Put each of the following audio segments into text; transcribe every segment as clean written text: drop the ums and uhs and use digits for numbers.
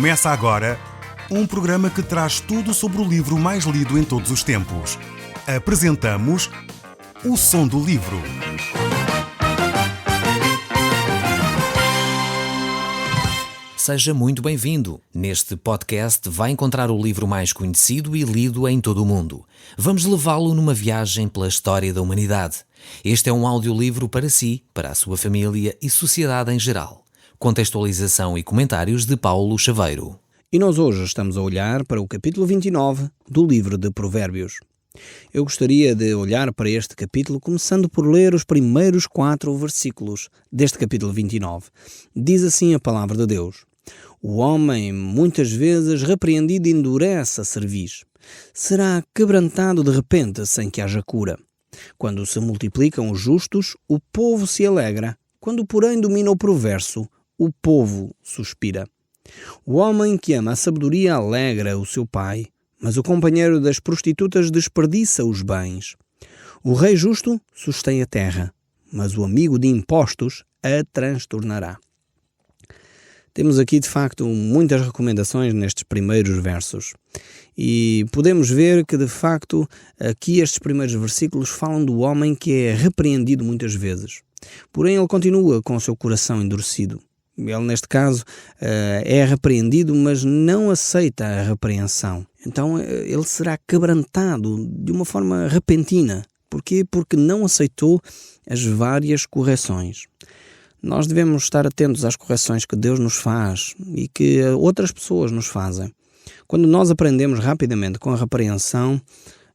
Começa agora um programa que traz tudo sobre o livro mais lido em todos os tempos. Apresentamos O Som do Livro. Seja muito bem-vindo. Neste podcast vai encontrar o livro mais conhecido e lido em todo o mundo. Vamos levá-lo numa viagem pela história da humanidade. Este é um audiolivro para si, para a sua família e sociedade em geral. Contextualização e comentários de Paulo Chaveiro. E nós hoje estamos a olhar para o capítulo 29 do livro de Provérbios. Eu gostaria de olhar para este capítulo começando por ler os primeiros 4 versículos deste capítulo 29. Diz assim a palavra de Deus: O homem, muitas vezes repreendido, endurece a cerviz. Será quebrantado de repente sem que haja cura. Quando se multiplicam os justos, o povo se alegra. Quando, porém, domina o perverso, o povo suspira. O homem que ama a sabedoria alegra o seu pai, mas o companheiro das prostitutas desperdiça os bens. O rei justo sustém a terra, mas o amigo de impostos a transtornará. Temos aqui, de facto, muitas recomendações nestes primeiros versos. E podemos ver que, de facto, aqui estes primeiros versículos falam do homem que é repreendido muitas vezes. Porém, ele continua com o seu coração endurecido. Ele, neste caso, é repreendido, mas não aceita a repreensão. Então, ele será quebrantado de uma forma repentina. Porquê? Porque não aceitou as várias correções. Nós devemos estar atentos às correções que Deus nos faz e que outras pessoas nos fazem. Quando nós aprendemos rapidamente com a repreensão,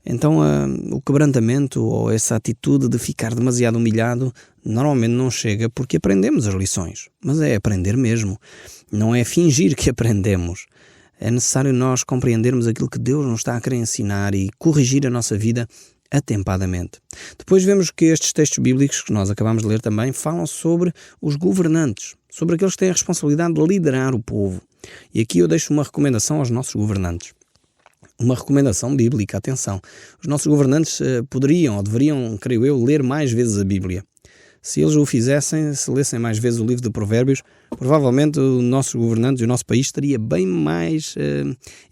então o quebrantamento ou essa atitude de ficar demasiado humilhado normalmente não chega porque aprendemos as lições. Mas é aprender mesmo. Não é fingir que aprendemos. É necessário nós compreendermos aquilo que Deus nos está a querer ensinar e corrigir a nossa vida atempadamente. Depois vemos que estes textos bíblicos que nós acabamos de ler também falam sobre os governantes, sobre aqueles que têm a responsabilidade de liderar o povo. E aqui eu deixo uma recomendação aos nossos governantes. Uma recomendação bíblica, atenção. Os nossos governantes poderiam ou deveriam, creio eu, ler mais vezes a Bíblia. Se eles o fizessem, se lessem mais vezes o livro de Provérbios, provavelmente os nossos governantes e o nosso país estaria bem mais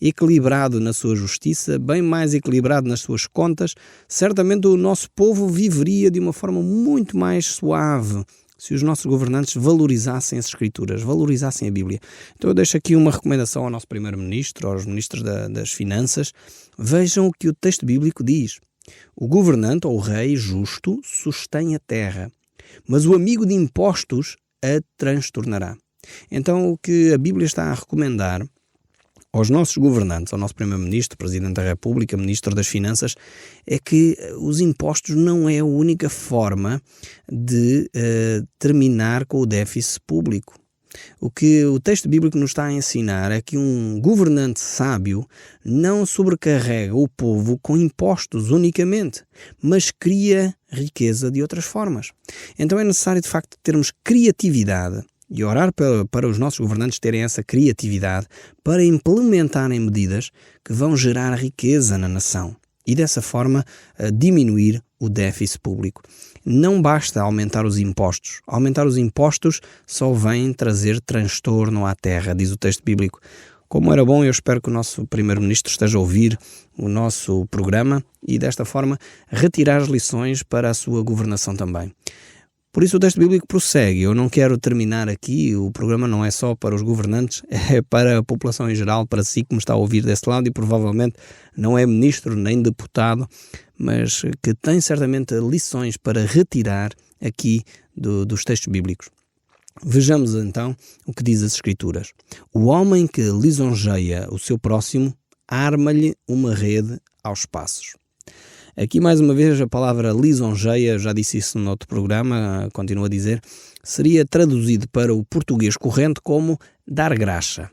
equilibrado na sua justiça, bem mais equilibrado nas suas contas. Certamente o nosso povo viveria de uma forma muito mais suave se os nossos governantes valorizassem as Escrituras, valorizassem a Bíblia. Então eu deixo aqui uma recomendação ao nosso primeiro-ministro, aos ministros das Finanças. Vejam o que o texto bíblico diz. O governante ou o rei justo sustém a terra, mas o amigo de impostos a transtornará. Então o que a Bíblia está a recomendar aos nossos governantes, ao nosso primeiro-ministro, presidente da República, ministro das Finanças, é que os impostos não é a única forma de terminar com o déficit público. O que o texto bíblico nos está a ensinar é que um governante sábio não sobrecarrega o povo com impostos unicamente, mas cria riqueza de outras formas. Então é necessário, de facto, termos criatividade e orar para os nossos governantes terem essa criatividade para implementarem medidas que vão gerar riqueza na nação e, dessa forma, diminuir o déficit público. Não basta aumentar os impostos. Aumentar os impostos só vem trazer transtorno à terra, diz o texto bíblico. Como era bom, eu espero que o nosso primeiro-ministro esteja a ouvir o nosso programa e, desta forma, retirar as lições para a sua governação também. Por isso o texto bíblico prossegue. Eu não quero terminar aqui, o programa não é só para os governantes, é para a população em geral, para si que me está a ouvir desse lado e provavelmente não é ministro nem deputado, mas que tem certamente lições para retirar aqui dos textos bíblicos. Vejamos então o que diz as Escrituras. O homem que lisonjeia o seu próximo, arma-lhe uma rede aos passos. Aqui mais uma vez a palavra lisonjeia, já disse isso no outro programa, continuo a dizer, seria traduzido para o português corrente como dar graxa.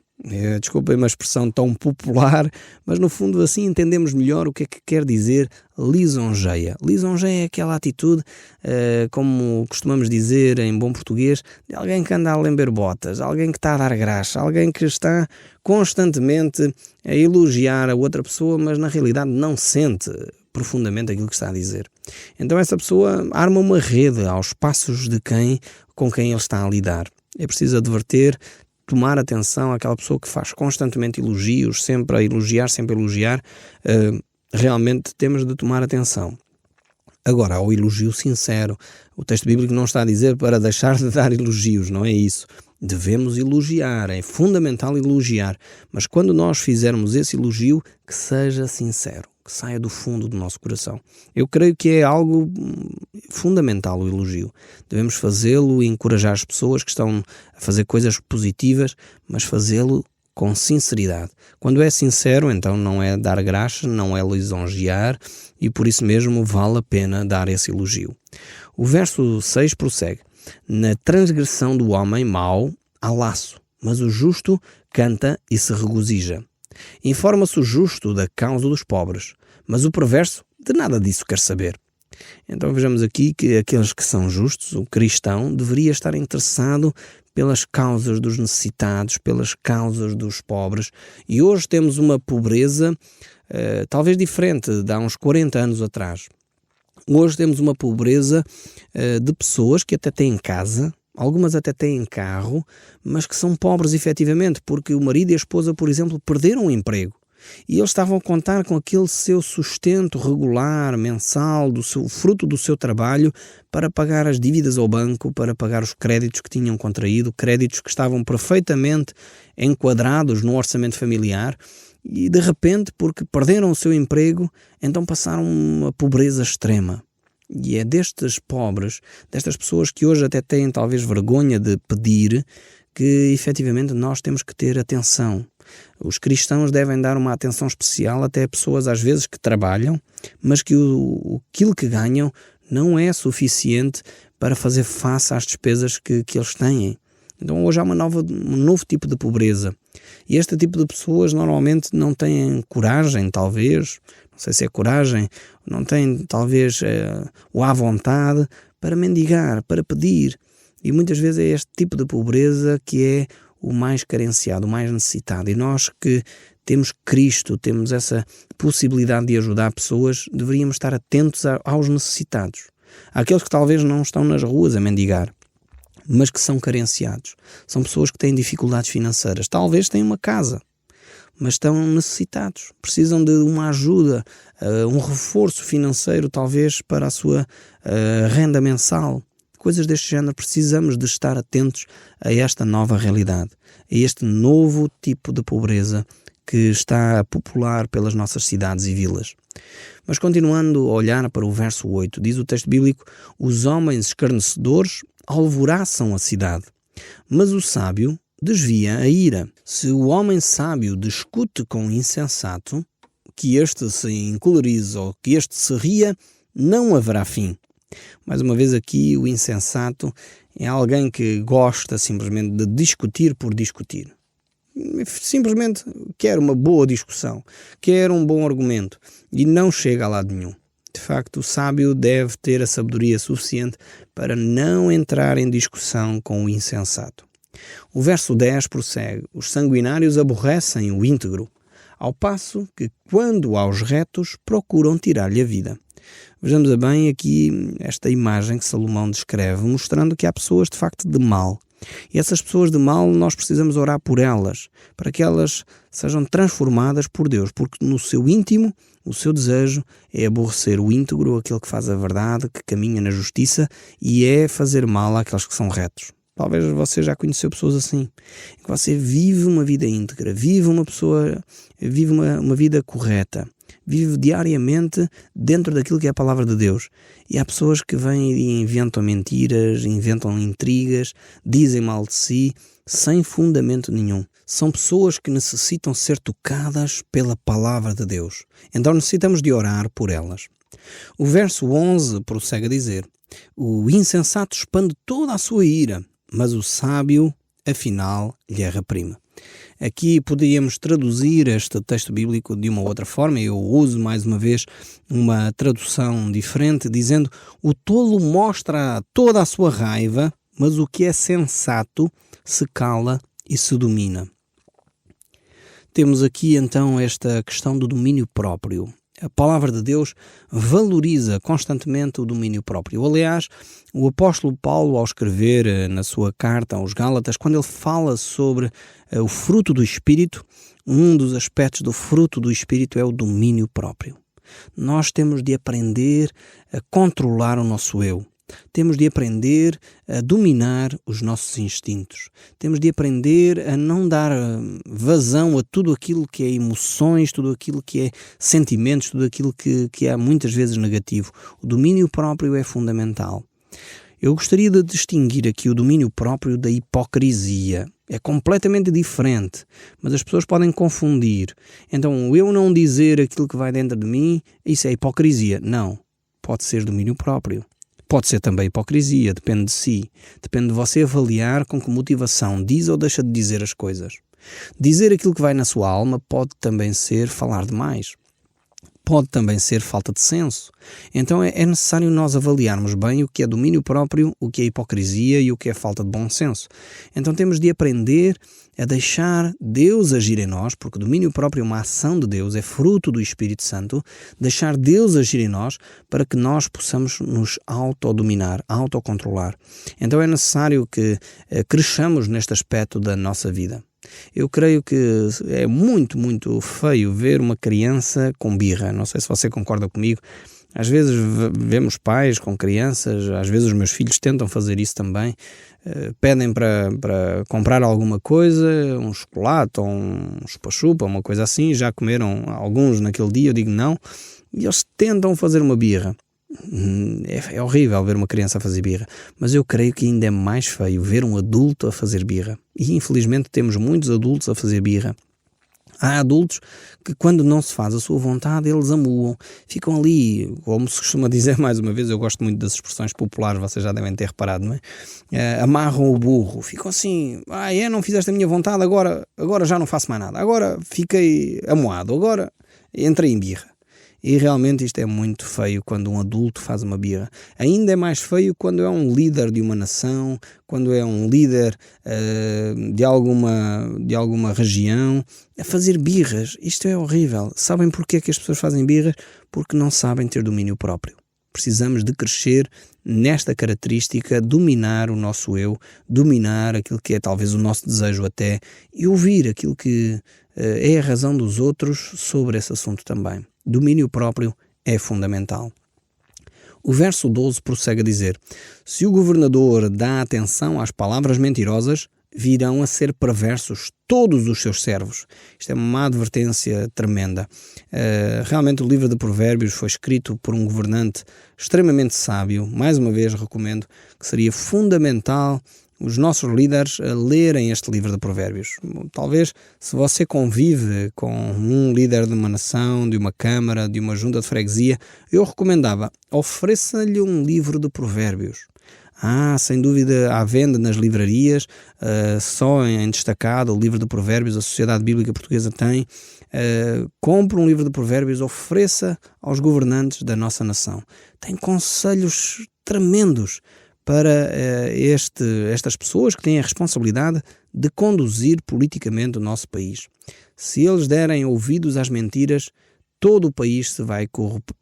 Desculpem uma expressão tão popular, mas no fundo assim entendemos melhor o que é que quer dizer lisonjeia. Lisonjeia é aquela atitude, como costumamos dizer em bom português, de alguém que anda a lamber botas, alguém que está a dar graxa, alguém que está constantemente a elogiar a outra pessoa, mas na realidade não sente profundamente aquilo que está a dizer. Então essa pessoa arma uma rede aos passos de com quem ele está a lidar. É preciso adverter tomar atenção, aquela pessoa que faz constantemente elogios, sempre a elogiar, realmente temos de tomar atenção. Agora, ao elogio sincero, o texto bíblico não está a dizer para deixar de dar elogios, não é isso. Devemos elogiar, é fundamental elogiar, mas quando nós fizermos esse elogio, que seja sincero, que saia do fundo do nosso coração. Eu creio que é algo fundamental o elogio. Devemos fazê-lo e encorajar as pessoas que estão a fazer coisas positivas, mas fazê-lo com sinceridade. Quando é sincero, então não é dar graxa, não é lisonjear, e por isso mesmo vale a pena dar esse elogio. O verso 6 prossegue: na transgressão do homem mau há laço, mas o justo canta e se regozija. Informa-se o justo da causa dos pobres, mas o perverso de nada disso quer saber. Então vejamos aqui que aqueles que são justos, o cristão, deveria estar interessado pelas causas dos necessitados, pelas causas dos pobres. E hoje temos uma pobreza talvez diferente de há uns 40 anos atrás. Hoje temos uma pobreza de pessoas que até têm casa, algumas até têm carro, mas que são pobres efetivamente, porque o marido e a esposa, por exemplo, perderam o emprego. E eles estavam a contar com aquele seu sustento regular, mensal, fruto do seu trabalho, para pagar as dívidas ao banco, para pagar os créditos que tinham contraído, créditos que estavam perfeitamente enquadrados no orçamento familiar, e de repente, porque perderam o seu emprego, então passaram uma pobreza extrema. E é destes pobres, destas pessoas que hoje até têm talvez vergonha de pedir, que efetivamente nós temos que ter atenção. Os cristãos devem dar uma atenção especial até a pessoas às vezes que trabalham, mas que aquilo que ganham não é suficiente para fazer face às despesas que eles têm. Então hoje há um novo tipo de pobreza. E este tipo de pessoas normalmente não têm coragem, talvez, não sei se é coragem, não têm talvez ou à vontade para mendigar, para pedir. E muitas vezes é este tipo de pobreza que é o mais carenciado, o mais necessitado. E nós que temos Cristo, temos essa possibilidade de ajudar pessoas, deveríamos estar atentos aos necessitados. Àqueles que talvez não estão nas ruas a mendigar, mas que são carenciados. São pessoas que têm dificuldades financeiras. Talvez tenham uma casa, mas estão necessitados. Precisam de uma ajuda, um reforço financeiro, talvez, para a sua renda mensal. Coisas deste género. Precisamos de estar atentos a esta nova realidade, a este novo tipo de pobreza que está a popular pelas nossas cidades e vilas. Mas continuando a olhar para o verso 8, diz o texto bíblico: os homens escarnecedores alvoraçam a cidade, mas o sábio desvia a ira. Se o homem sábio discute com o insensato, que este se encolerize ou que este se ria, não haverá fim. Mais uma vez aqui, o insensato é alguém que gosta simplesmente de discutir por discutir. Simplesmente quer uma boa discussão, quer um bom argumento e não chega a lado nenhum. De facto, o sábio deve ter a sabedoria suficiente para não entrar em discussão com o insensato. O verso 10 prossegue: os sanguinários aborrecem o íntegro, ao passo que, quando aos retos, procuram tirar-lhe a vida. Vejamos bem aqui esta imagem que Salomão descreve, mostrando que há pessoas de facto de mal. E essas pessoas de mal, nós precisamos orar por elas, para que elas sejam transformadas por Deus, porque no seu íntimo, o seu desejo é aborrecer o íntegro, aquele que faz a verdade, que caminha na justiça, e é fazer mal àqueles que são retos. Talvez você já conheceu pessoas assim, em que você vive uma vida íntegra, vive uma vida correta, vive diariamente dentro daquilo que é a palavra de Deus. E há pessoas que vêm e inventam mentiras, inventam intrigas, dizem mal de si, sem fundamento nenhum. São pessoas que necessitam ser tocadas pela palavra de Deus. Então necessitamos de orar por elas. O verso 11 prossegue a dizer: o insensato expande toda a sua ira, mas o sábio, afinal, lhe reprime. Aqui poderíamos traduzir este texto bíblico de uma outra forma. Eu uso mais uma vez uma tradução diferente, dizendo: o tolo mostra toda a sua raiva, mas o que é sensato se cala e se domina. Temos aqui então esta questão do domínio próprio. A palavra de Deus valoriza constantemente o domínio próprio. Aliás, o apóstolo Paulo, ao escrever na sua carta aos Gálatas, quando ele fala sobre o fruto do Espírito, um dos aspectos do fruto do Espírito é o domínio próprio. Nós temos de aprender a controlar o nosso eu. Temos de aprender a dominar os nossos instintos. Temos de aprender a não dar vazão a tudo aquilo que é emoções, tudo aquilo que é sentimentos, tudo aquilo que é muitas vezes negativo. O domínio próprio é fundamental. Eu gostaria de distinguir aqui o domínio próprio da hipocrisia. É completamente diferente, mas as pessoas podem confundir. Então, eu não dizer aquilo que vai dentro de mim, isso é hipocrisia. Não, pode ser domínio próprio. Pode ser também hipocrisia, depende de si. Depende de você avaliar com que motivação diz ou deixa de dizer as coisas. Dizer aquilo que vai na sua alma pode também ser falar demais. Pode também ser falta de senso. Então é necessário nós avaliarmos bem o que é domínio próprio, o que é hipocrisia e o que é falta de bom senso. Então temos de aprender a deixar Deus agir em nós, porque domínio próprio é uma ação de Deus, é fruto do Espírito Santo, deixar Deus agir em nós para que nós possamos nos autodominar, autocontrolar. Então é necessário que cresçamos neste aspecto da nossa vida. Eu creio que é muito, muito feio ver uma criança com birra. Não sei se você concorda comigo. Às vezes vemos pais com crianças, às vezes os meus filhos tentam fazer isso também. Pedem para comprar alguma coisa, um chocolate ou um chupa-chupa, uma coisa assim. Já comeram alguns naquele dia, eu digo não. E eles tentam fazer uma birra. É horrível ver uma criança a fazer birra, mas eu creio que ainda é mais feio ver um adulto a fazer birra. E infelizmente temos muitos adultos a fazer birra. Há adultos que quando não se faz a sua vontade, eles amuam, ficam ali, como se costuma dizer mais uma vez, eu gosto muito das expressões populares, vocês já devem ter reparado, não é? Amarram o burro, ficam assim, não fizeste a minha vontade, agora já não faço mais nada, agora fiquei amuado, agora entrei em birra. E realmente isto é muito feio quando um adulto faz uma birra. Ainda é mais feio quando é um líder de uma nação, quando é um líder de alguma região, a fazer birras. Isto é horrível. Sabem porquê é que as pessoas fazem birras? Porque não sabem ter domínio próprio. Precisamos de crescer nesta característica, dominar o nosso eu, dominar aquilo que é talvez o nosso desejo até, e ouvir aquilo que é a razão dos outros sobre esse assunto também. Domínio próprio é fundamental. O verso 12 prossegue a dizer: se o governador dá atenção às palavras mentirosas, virão a ser perversos todos os seus servos. Isto é uma advertência tremenda. Realmente o livro de Provérbios foi escrito por um governante extremamente sábio. Mais uma vez recomendo que seria fundamental os nossos líderes a lerem este livro de Provérbios. Talvez, se você convive com um líder de uma nação, de uma câmara, de uma junta de freguesia, eu recomendava, ofereça-lhe um livro de Provérbios. Sem dúvida, à venda nas livrarias, só em destacado, o livro de Provérbios, a Sociedade Bíblica Portuguesa tem. Compre um livro de Provérbios, ofereça aos governantes da nossa nação. Tem conselhos tremendos para estas pessoas que têm a responsabilidade de conduzir politicamente o nosso país. Se eles derem ouvidos às mentiras, todo o país se vai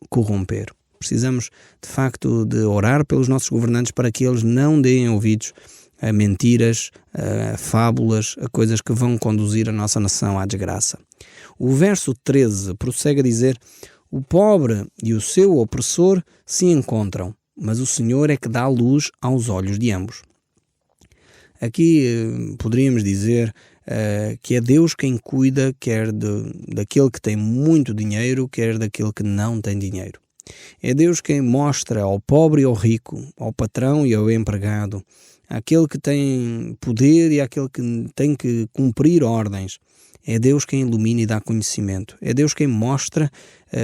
corromper. Precisamos, de facto, de orar pelos nossos governantes para que eles não deem ouvidos a mentiras, a fábulas, a coisas que vão conduzir a nossa nação à desgraça. O verso 13 prossegue a dizer: o pobre e o seu opressor se encontram, mas o Senhor é que dá luz aos olhos de ambos. Aqui poderíamos dizer que é Deus quem cuida, quer daquele que tem muito dinheiro, quer daquele que não tem dinheiro. É Deus quem mostra ao pobre e ao rico, ao patrão e ao empregado, àquele que tem poder e àquele que tem que cumprir ordens. É Deus quem ilumina e dá conhecimento. É Deus quem mostra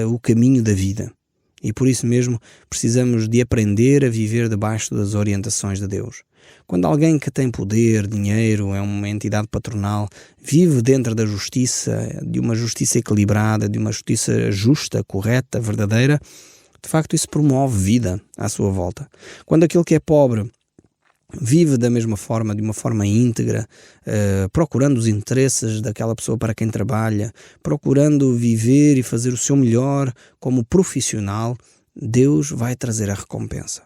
o caminho da vida. E por isso mesmo precisamos de aprender a viver debaixo das orientações de Deus. Quando alguém que tem poder, dinheiro, é uma entidade patronal, vive dentro da justiça, de uma justiça equilibrada, de uma justiça justa, correta, verdadeira, de facto isso promove vida à sua volta. Quando aquele que é pobre vive da mesma forma, de uma forma íntegra, procurando os interesses daquela pessoa para quem trabalha, procurando viver e fazer o seu melhor como profissional, Deus vai trazer a recompensa.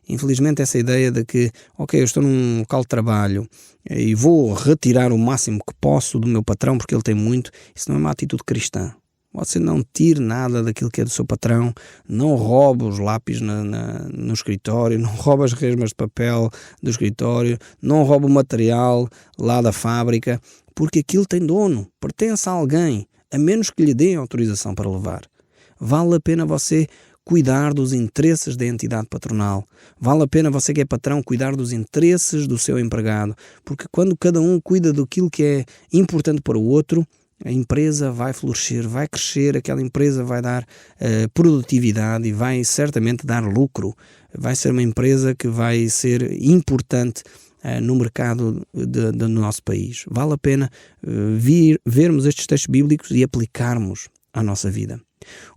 Infelizmente essa ideia de que, ok, eu estou num local de trabalho e vou retirar o máximo que posso do meu patrão porque ele tem muito, isso não é uma atitude cristã. Você não tire nada daquilo que é do seu patrão, não rouba os lápis no escritório, não rouba as resmas de papel do escritório, não rouba o material lá da fábrica, porque aquilo tem dono, pertence a alguém, a menos que lhe deem autorização para levar. Vale a pena você cuidar dos interesses da entidade patronal. Vale a pena você que é patrão cuidar dos interesses do seu empregado, porque quando cada um cuida daquilo que é importante para o outro, a empresa vai florescer, vai crescer, aquela empresa vai dar produtividade e vai certamente dar lucro. Vai ser uma empresa que vai ser importante no mercado do nosso país. Vale a pena vermos estes textos bíblicos e aplicarmos à nossa vida.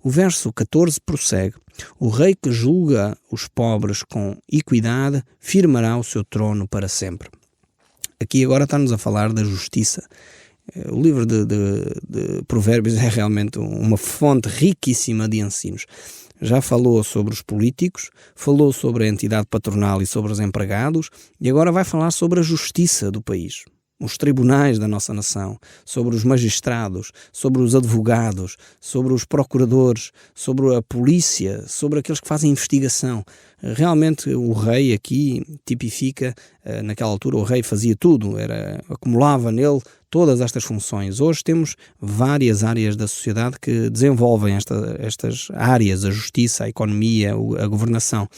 O verso 14 prossegue: o rei que julga os pobres com equidade firmará o seu trono para sempre. Aqui agora está-nos a falar da justiça. O livro de Provérbios é realmente uma fonte riquíssima de ensinos. Já falou sobre os políticos, falou sobre a entidade patronal e sobre os empregados, e agora vai falar sobre a justiça do país, os tribunais da nossa nação, sobre os magistrados, sobre os advogados, sobre os procuradores, sobre a polícia, sobre aqueles que fazem investigação. Realmente o rei aqui tipifica, naquela altura o rei fazia tudo, acumulava nele todas estas funções. Hoje temos várias áreas da sociedade que desenvolvem estas áreas, a justiça, a economia, a governação.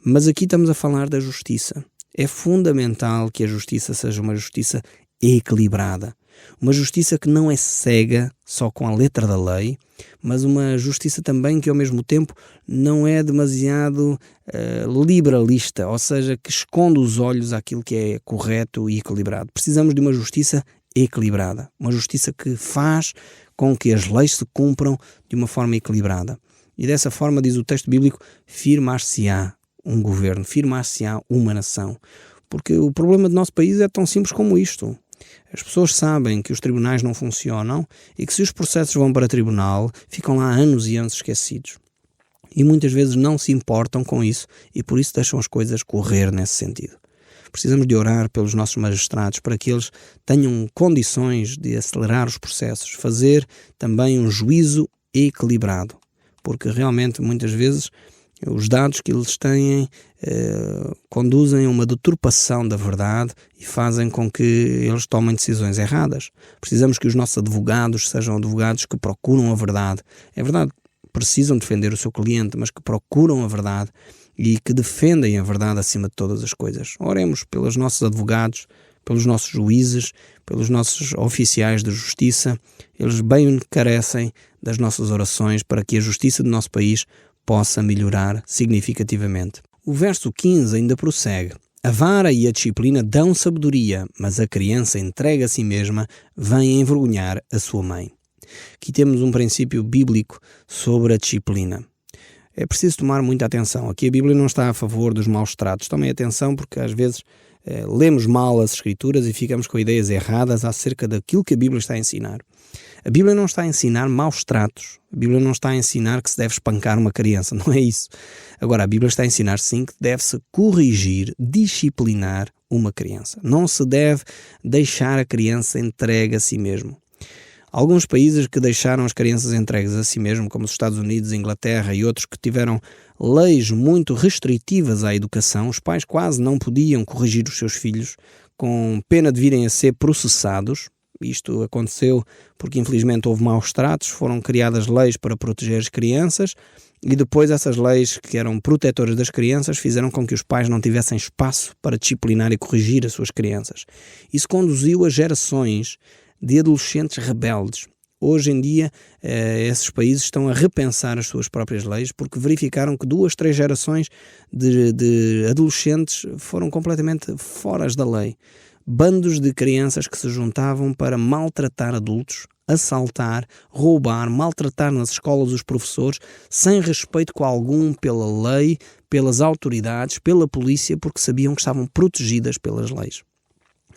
Mas aqui estamos a falar da justiça. É fundamental que a justiça seja uma justiça equilibrada. Uma justiça que não é cega só com a letra da lei, mas uma justiça também que ao mesmo tempo não é demasiado liberalista, ou seja, que esconde os olhos àquilo que é correto e equilibrado. Precisamos de uma justiça equilibrada, uma justiça que faz com que as leis se cumpram de uma forma equilibrada. E dessa forma, diz o texto bíblico, firmar-se-á um governo, firmar-se-á uma nação. Porque o problema do nosso país é tão simples como isto. As pessoas sabem que os tribunais não funcionam e que se os processos vão para tribunal, ficam lá anos e anos esquecidos. E muitas vezes não se importam com isso e por isso deixam as coisas correr nesse sentido. Precisamos de orar pelos nossos magistrados para que eles tenham condições de acelerar os processos, fazer também um juízo equilibrado, porque realmente muitas vezes os dados que eles têm conduzem a uma deturpação da verdade e fazem com que eles tomem decisões erradas. Precisamos que os nossos advogados sejam advogados que procuram a verdade. É verdade, precisam defender o seu cliente, mas que procuram a verdade e que defendem a verdade acima de todas as coisas. Oremos pelos nossos advogados, pelos nossos juízes, pelos nossos oficiais de justiça. Eles bem carecem das nossas orações para que a justiça do nosso país possa melhorar significativamente. O verso 15 ainda prossegue: a vara e a disciplina dão sabedoria, mas a criança entregue a si mesma vem envergonhar a sua mãe. Aqui temos um princípio bíblico sobre a disciplina. É preciso tomar muita atenção. Aqui a Bíblia não está a favor dos maus tratos. Tomem atenção porque às vezes lemos mal as Escrituras e ficamos com ideias erradas acerca daquilo que a Bíblia está a ensinar. A Bíblia não está a ensinar maus tratos. A Bíblia não está a ensinar que se deve espancar uma criança. Não é isso. Agora, a Bíblia está a ensinar sim que deve-se corrigir, disciplinar uma criança. Não se deve deixar a criança entregue a si mesmo. Alguns países que deixaram as crianças entregues a si mesmo, como os Estados Unidos, a Inglaterra e outros que tiveram leis muito restritivas à educação, os pais quase não podiam corrigir os seus filhos com pena de virem a ser processados. Isto aconteceu porque infelizmente houve maus tratos, foram criadas leis para proteger as crianças e depois essas leis que eram protetoras das crianças fizeram com que os pais não tivessem espaço para disciplinar e corrigir as suas crianças. Isso conduziu a gerações de adolescentes rebeldes. Hoje em dia, esses países estão a repensar as suas próprias leis porque verificaram que 2, 3 gerações de adolescentes foram completamente fora da lei. Bandos de crianças que se juntavam para maltratar adultos assaltar, roubar, maltratar nas escolas os professores, sem respeito com algum pela lei, pelas autoridades, pela polícia, porque sabiam que estavam protegidas pelas leis.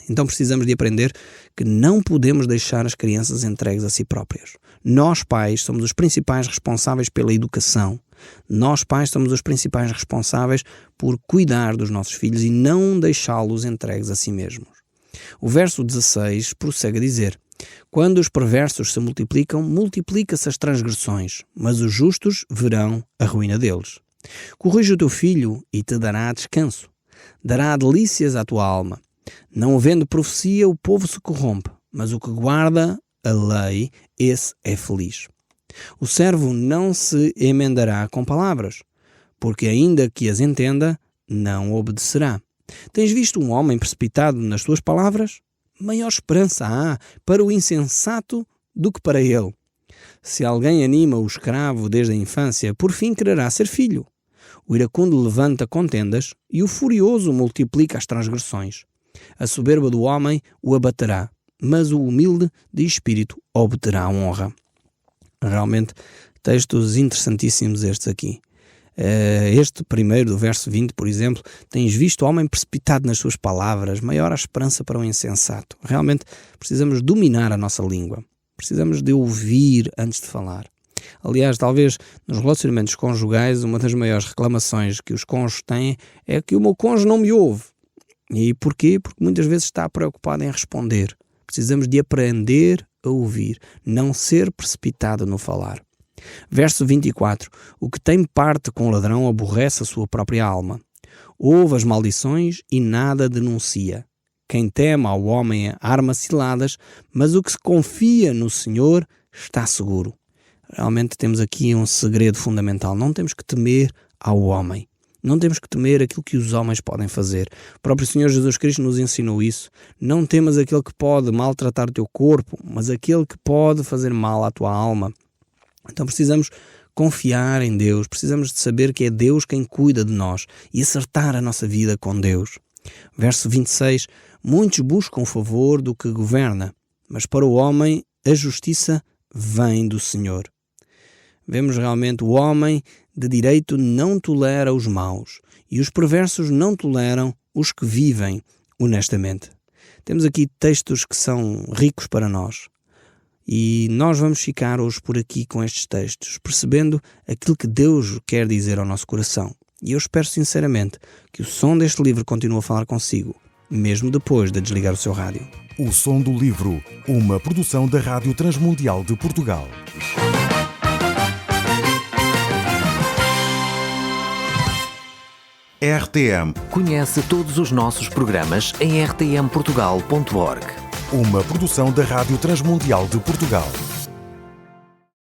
Então precisamos de aprender que não podemos deixar as crianças entregues a si próprias. Nós, pais, somos os principais responsáveis pela educação. Nós, pais, somos os principais responsáveis por cuidar dos nossos filhos e não deixá-los entregues a si mesmos. O verso 16 prossegue a dizer: quando os perversos se multiplicam, multiplica-se as transgressões, mas os justos verão a ruína deles. Corrige o teu filho e te dará descanso. Dará delícias à tua alma. Não havendo profecia, o povo se corrompe, mas o que guarda a lei, esse é feliz. O servo não se emendará com palavras, porque ainda que as entenda, não obedecerá. Tens visto um homem precipitado nas suas palavras? Maior esperança há para o insensato do que para ele. Se alguém anima o escravo desde a infância, por fim quererá ser filho. O iracundo levanta contendas e o furioso multiplica as transgressões. A soberba do homem o abaterá, mas o humilde de espírito obterá honra. Realmente, textos interessantíssimos estes aqui. Este primeiro, do verso 20, por exemplo: tens visto o homem precipitado nas suas palavras, maior a esperança para o insensato. Realmente precisamos dominar a nossa língua. Precisamos de ouvir antes de falar. Aliás, talvez nos relacionamentos conjugais, uma das maiores reclamações que os cônjuges têm é que o meu cônjuge não me ouve. E porquê? Porque muitas vezes está preocupado em responder. Precisamos de aprender a ouvir, não ser precipitado no falar. Verso 24. O que tem parte com o ladrão aborrece a sua própria alma. Ouve as maldições e nada denuncia. Quem teme ao homem arma ciladas, mas o que se confia no Senhor está seguro. Realmente temos aqui um segredo fundamental. Não temos que temer ao homem. Não temos que temer aquilo que os homens podem fazer. O próprio Senhor Jesus Cristo nos ensinou isso. Não temas aquele que pode maltratar o teu corpo, mas aquele que pode fazer mal à tua alma. Então precisamos confiar em Deus, precisamos de saber que é Deus quem cuida de nós e acertar a nossa vida com Deus. Verso 26. Muitos buscam o favor do que governa, mas para o homem a justiça vem do Senhor. Vemos realmente o homem de direito não tolera os maus e os perversos não toleram os que vivem honestamente. Temos aqui textos que são ricos para nós e nós vamos ficar hoje por aqui com estes textos, percebendo aquilo que Deus quer dizer ao nosso coração. E eu espero sinceramente que o som deste livro continue a falar consigo, mesmo depois de desligar o seu rádio. O Som do Livro, uma produção da Rádio Transmundial de Portugal. RTM. Conhece todos os nossos programas em rtmportugal.org. Uma produção da Rádio Transmundial de Portugal.